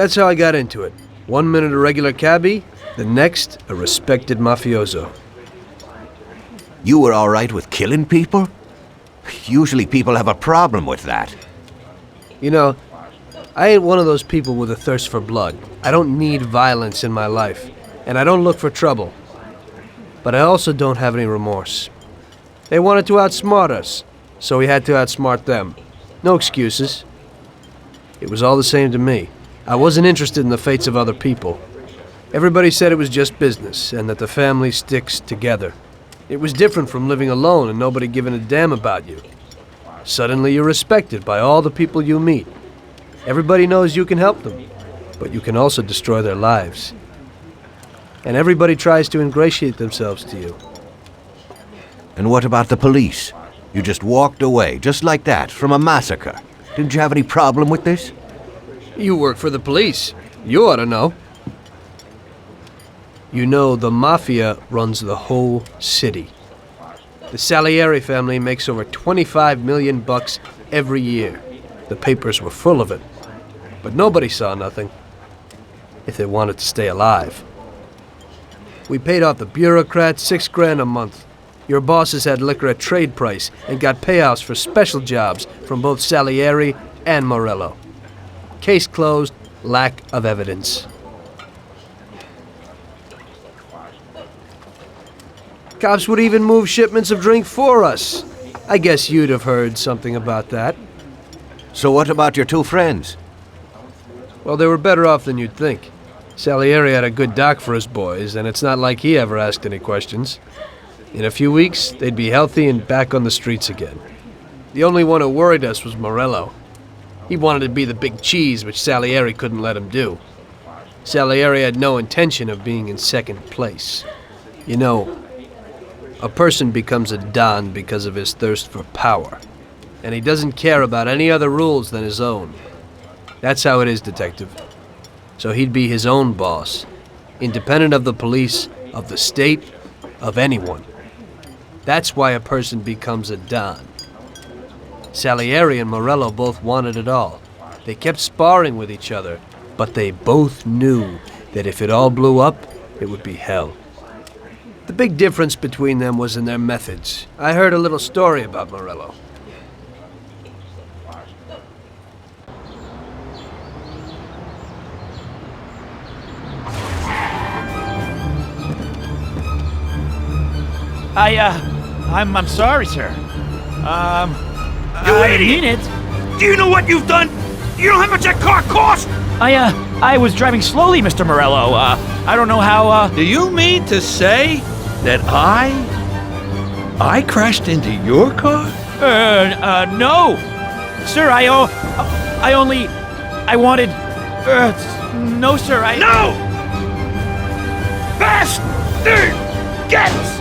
That's how I got into it. 1 minute a regular cabbie, the next a respected mafioso. You were all right with killing people? Usually people have a problem with that. You know, I ain't one of those people with a thirst for blood. I don't need violence in my life, and I don't look for trouble. But I also don't have any remorse. They wanted to outsmart us, so we had to outsmart them. No excuses. It was all the same to me. I wasn't interested in the fates of other people. Everybody said it was just business, and that the family sticks together. It was different from living alone and nobody giving a damn about you. Suddenly you're respected by all the people you meet. Everybody knows you can help them, but you can also destroy their lives. And everybody tries to ingratiate themselves to you. And what about the police? You just walked away, just like that, from a massacre. Didn't you have any problem with this? You work for the police. You ought to know. You know, the Mafia runs the whole city. The Saleri family makes over 25 million bucks every year. The papers were full of it. But nobody saw nothing. If they wanted to stay alive. We paid off the bureaucrats $6,000 a month. Your bosses had liquor at trade price and got payouts for special jobs from both Saleri and Morello. Case closed, lack of evidence. Cops would even move shipments of drink for us. I guess you'd have heard something about that. So what about your two friends? Well, they were better off than you'd think. Saleri had a good doc for his boys, and it's not like he ever asked any questions. In a few weeks, they'd be healthy and back on the streets again. The only one who worried us was Morello. He wanted to be the big cheese, which Saleri couldn't let him do. Saleri had no intention of being in second place. You know, a person becomes a Don because of his thirst for power, and he doesn't care about any other rules than his own. That's how it is, Detective. So he'd be his own boss, independent of the police, of the state, of anyone. That's why a person becomes a Don. Saleri and Morello both wanted it all. They kept sparring with each other, but they both knew that if it all blew up, it would be hell. The big difference between them was in their methods. I heard a little story about Morello. I'm sorry, sir. You I idiot! mean it. Do you know what you've done? You know how much that car cost? I was driving slowly, Mr. Morello. I don't know how, Do you mean to say that I crashed into your car? no. Sir, I wanted, no, sir, No! Bastard gets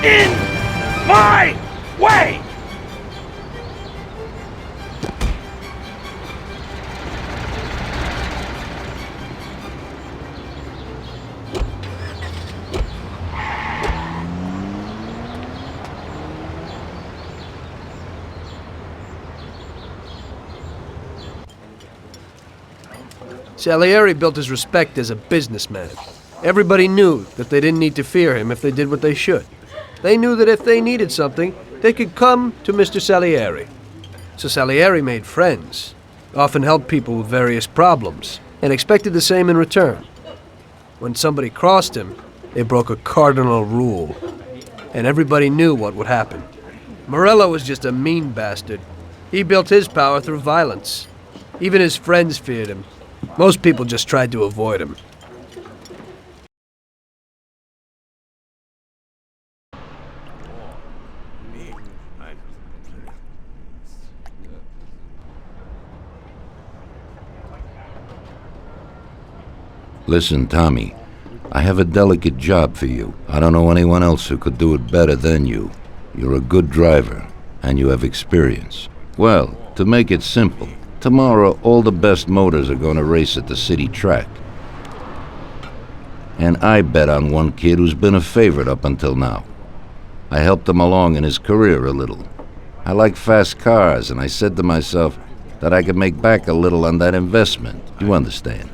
in my way! Saleri built his respect as a businessman. Everybody knew that they didn't need to fear him if they did what they should. They knew that if they needed something, they could come to Mr. Saleri. So Saleri made friends, often helped people with various problems, and expected the same in return. When somebody crossed him, they broke a cardinal rule, and everybody knew what would happen. Morello was just a mean bastard. He built his power through violence. Even his friends feared him. Most people just tried to avoid him. Listen, Tommy, I have a delicate job for you. I don't know anyone else who could do it better than you. You're a good driver, and you have experience. Well, to make it simple, tomorrow all the best motors are going to race at the city track. And I bet on one kid who's been a favorite up until now. I helped him along in his career a little. I like fast cars, and I said to myself that I could make back a little on that investment. You understand?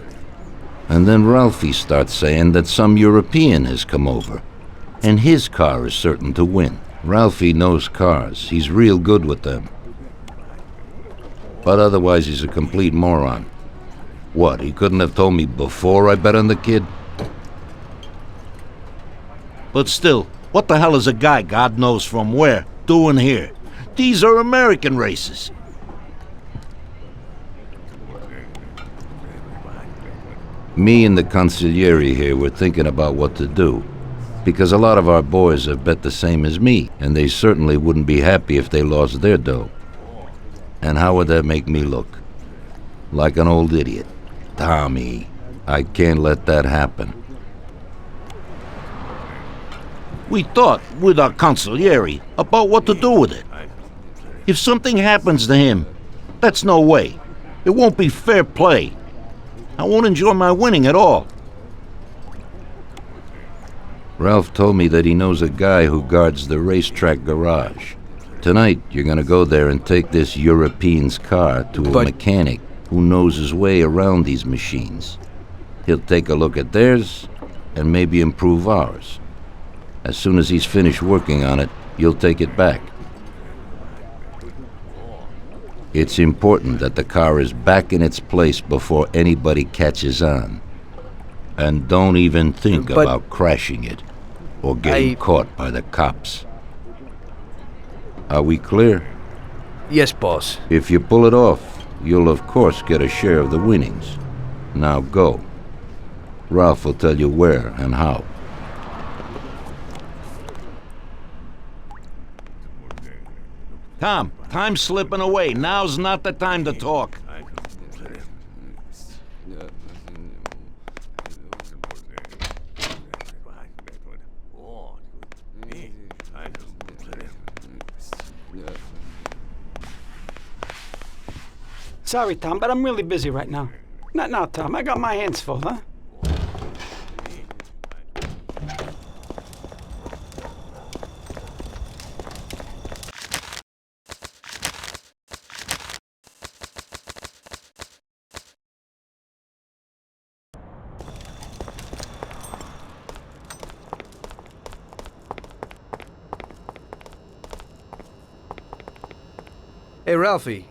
And then Ralphie starts saying that some European has come over, and his car is certain to win. Ralphie knows cars. He's real good with them. But otherwise he's a complete moron. What, he couldn't have told me before I bet on the kid? But still, what the hell is a guy, God knows from where, doing here? These are American races. Me and the consigliere here were thinking about what to do, because a lot of our boys have bet the same as me, and they certainly wouldn't be happy if they lost their dough. And how would that make me look? Like an old idiot. Tommy, I can't let that happen. We thought, with our consigliere, about what to do with it. If something happens to him, that's no way. It won't be fair play. I won't enjoy my winning at all. Ralph told me that he knows a guy who guards the racetrack garage. Tonight, you're gonna go there and take this European's car to a mechanic who knows his way around these machines. He'll take a look at theirs and maybe improve ours. As soon as he's finished working on it, you'll take it back. It's important that the car is back in its place before anybody catches on. And don't even think about crashing it or getting caught by the cops. Are we clear? Yes, boss. If you pull it off, you'll of course get a share of the winnings. Now go. Ralph will tell you where and how. Tom, time's slipping away. Now's not the time to talk. Sorry, Tom, but I'm really busy right now. Not now, Tom. I got my hands full, huh? Hey, Ralphie,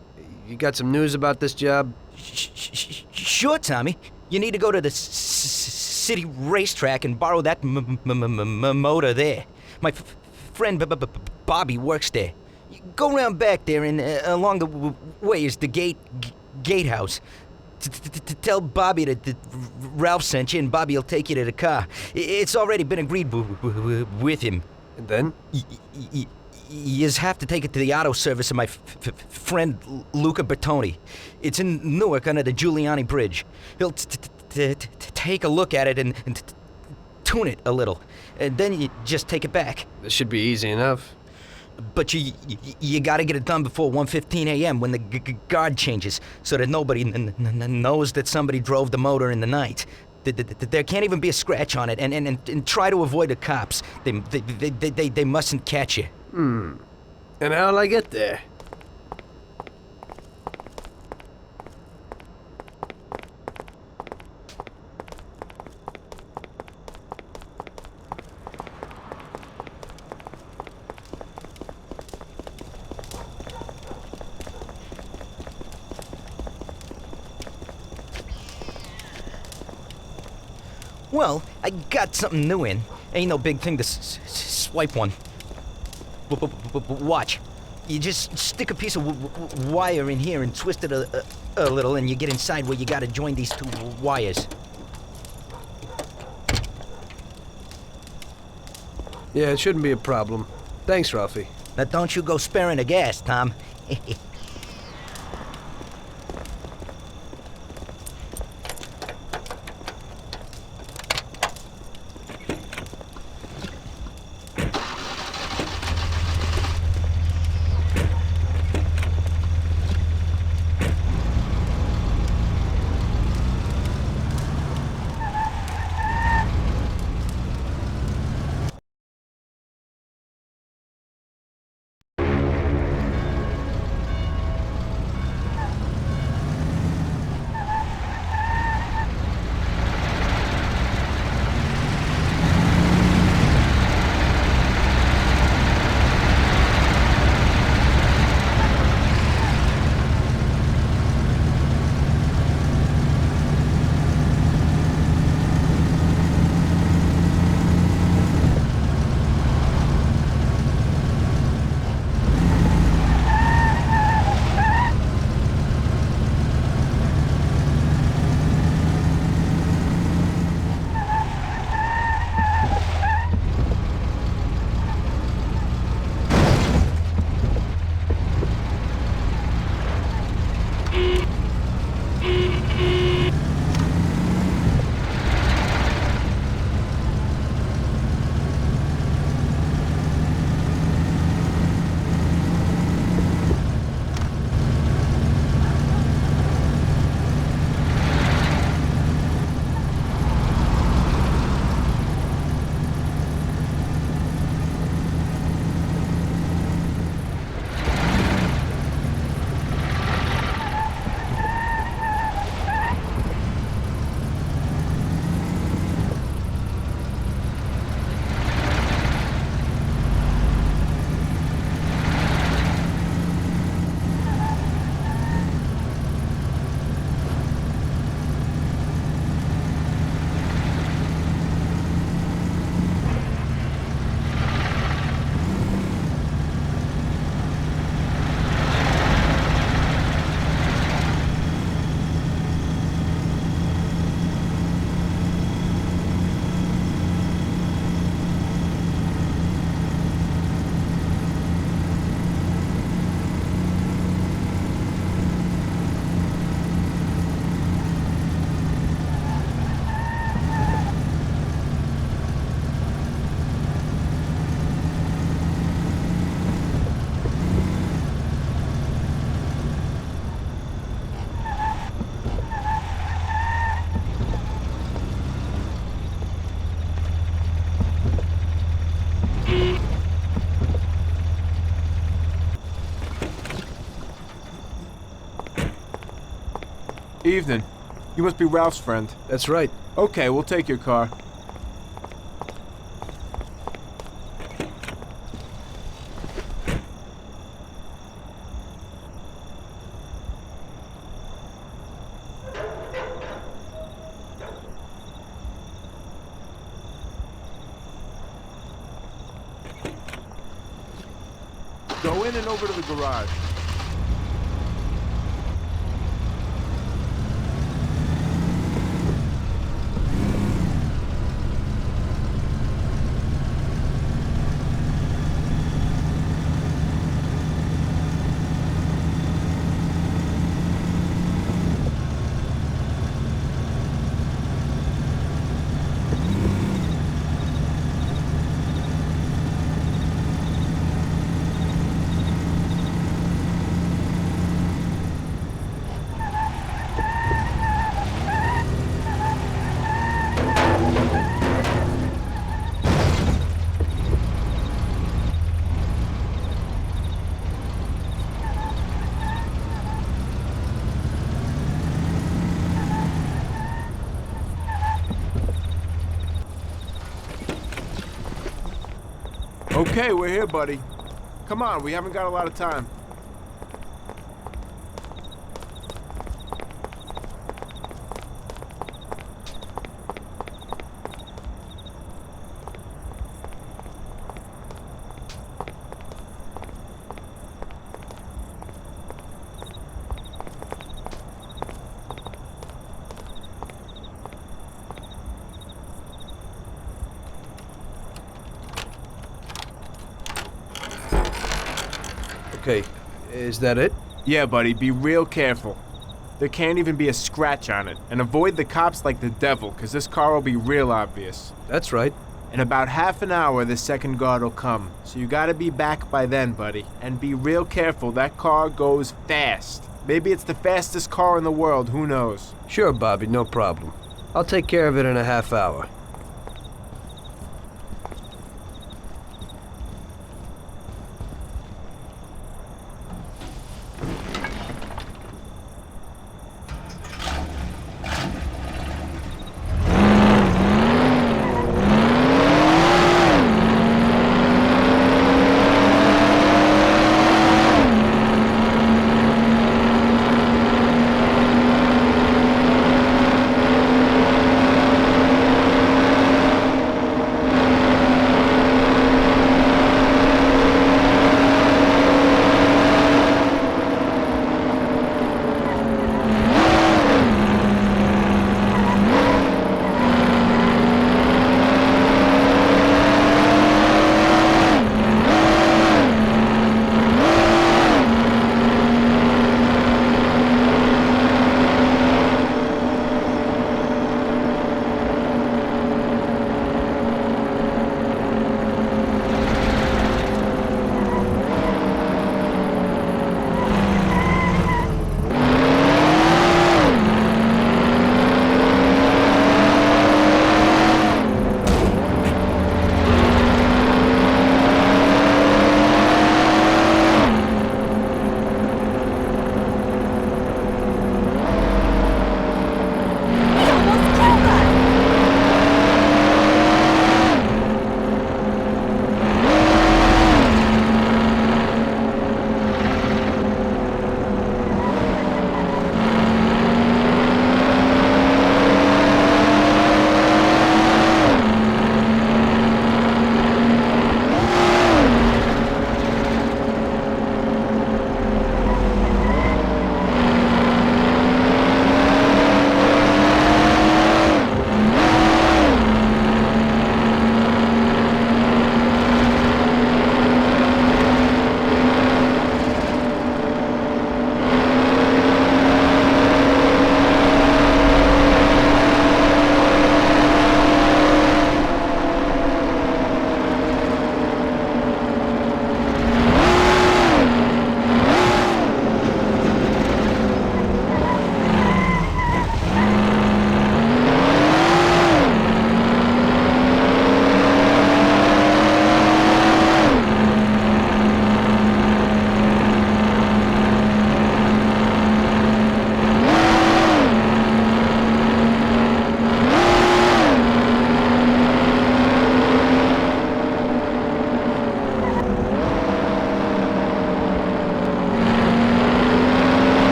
you got some news about this job? Sure, Tommy. You need to go to the city racetrack and borrow that motor there. My friend Bobby works there. Go around back there, and along the way is the gatehouse. Tell Bobby that Ralph sent you, and Bobby will take you to the car. It's already been agreed with him. And then? You have to take it to the auto service of my friend Luca Bertoni. It's in Newark under the Giuliani Bridge. He'll take a look at it and tune it a little. And then you just take it back. This should be easy enough. But you gotta get it done before 1:15 a.m. when the guard changes, so that nobody knows that somebody drove the motor in the night. There can't even be a scratch on it, and try to avoid the cops. They mustn't catch you. And how'll I get there? Well, I got something new in. Ain't no big thing to swipe one. Watch. You just stick a piece of wire in here and twist it a little, and you get inside where you gotta join these two wires. Yeah, it shouldn't be a problem. Thanks, Ralphie. Now don't you go sparing the gas, Tom. Evening. You must be Ralph's friend. That's right. Okay, we'll take your car. Go in and over to the garage. Okay, we're here, buddy. Come on, we haven't got a lot of time. Okay, is that it? Yeah, buddy, be real careful. There can't even be a scratch on it. And avoid the cops like the devil, because this car will be real obvious. That's right. In about half an hour, the second guard will come. So you gotta be back by then, buddy. And be real careful, that car goes fast. Maybe it's the fastest car in the world, who knows? Sure, Bobby, no problem. I'll take care of it in a half hour.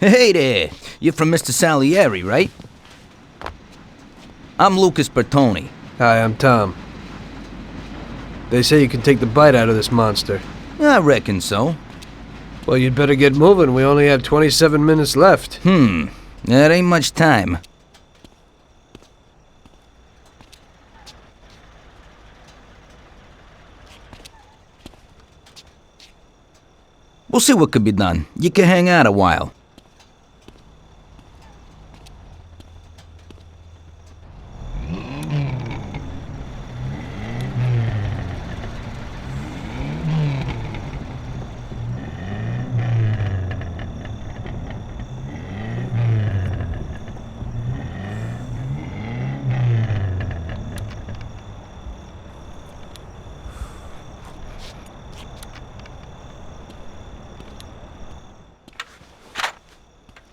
Hey there. You're from Mr. Salieri, right? I'm Lucas Bertoni. Hi, I'm Tom. They say you can take the bite out of this monster. I reckon so. Well, you'd better get moving. We only have 27 minutes left. That ain't much time. We'll see what could be done. You can hang out a while.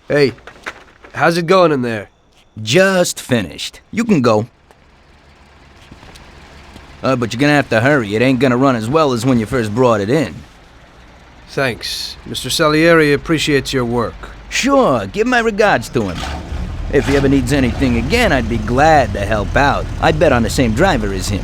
Hey, how's it going in there? Just finished. You can go. But you're gonna have to hurry. It ain't gonna run as well as when you first brought it in. Thanks. Mr. Salieri appreciates your work. Sure, give my regards to him. If he ever needs anything again, I'd be glad to help out. I bet on the same driver as him.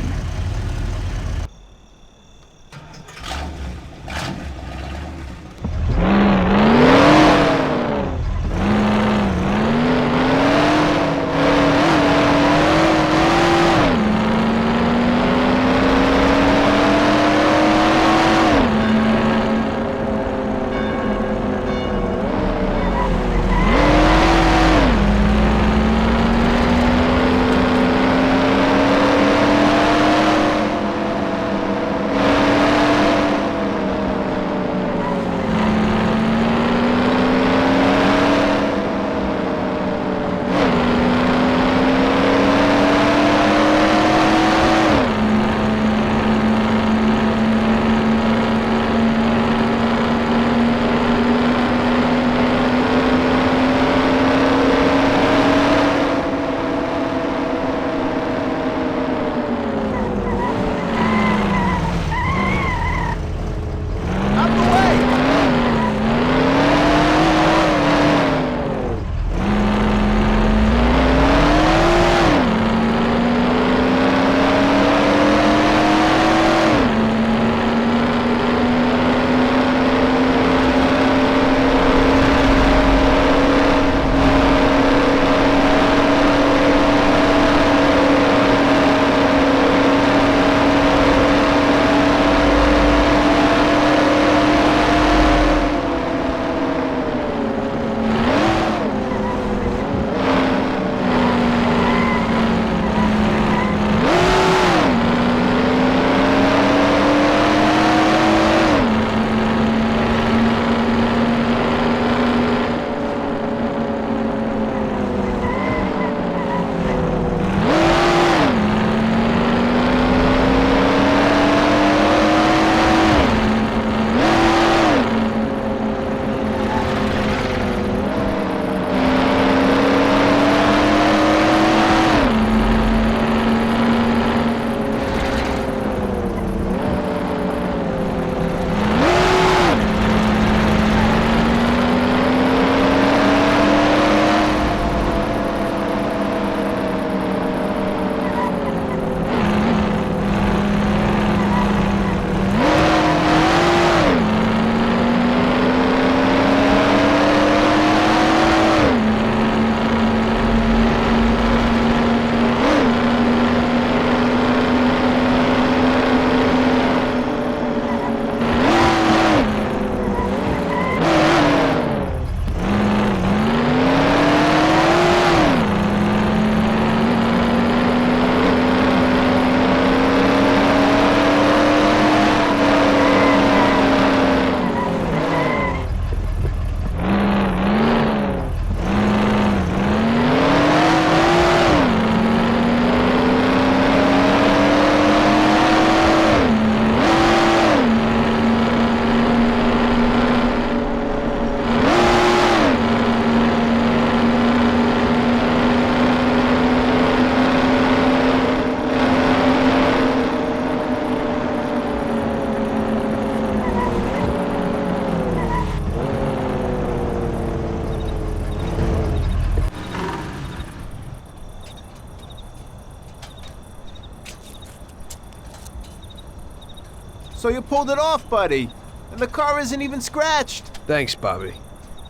So you pulled it off, buddy. And the car isn't even scratched. Thanks, Bobby.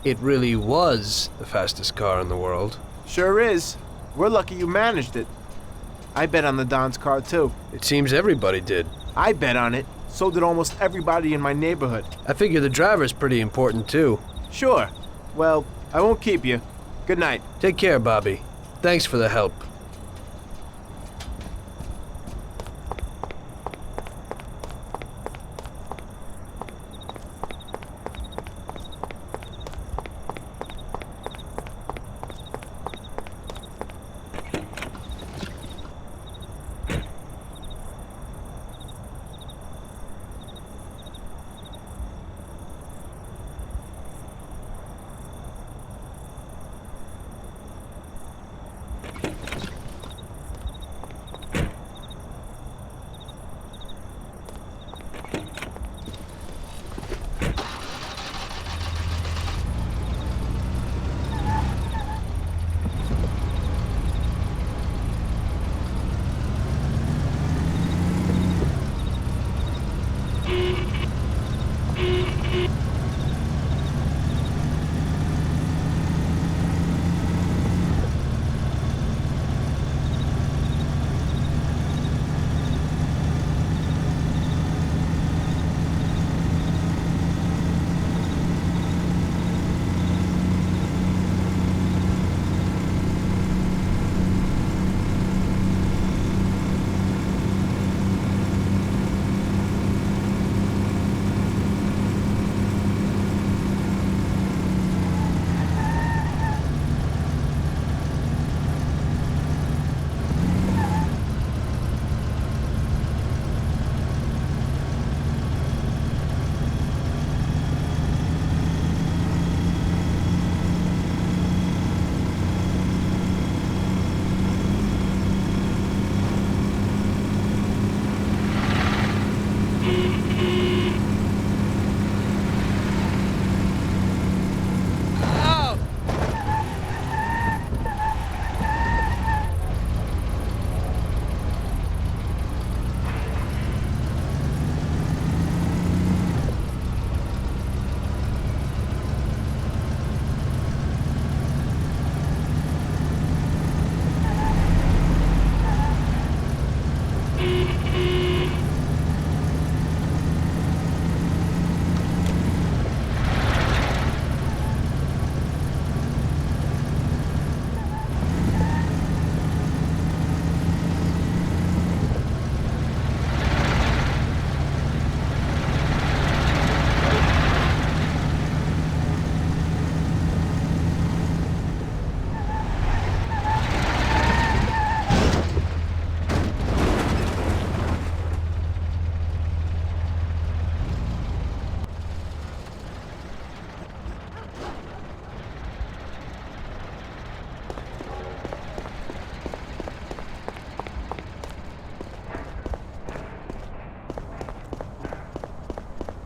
It really was the fastest car in the world. Sure is. We're lucky you managed it. I bet on the Don's car, too. It seems everybody did. I bet on it. So did almost everybody in my neighborhood. I figure the driver's pretty important, too. Sure. Well, I won't keep you. Good night. Take care, Bobby. Thanks for the help.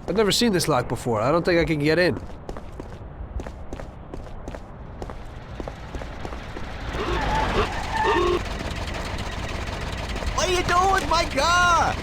I've never seen this lock before. I don't think I can get in. What are you doing with my car?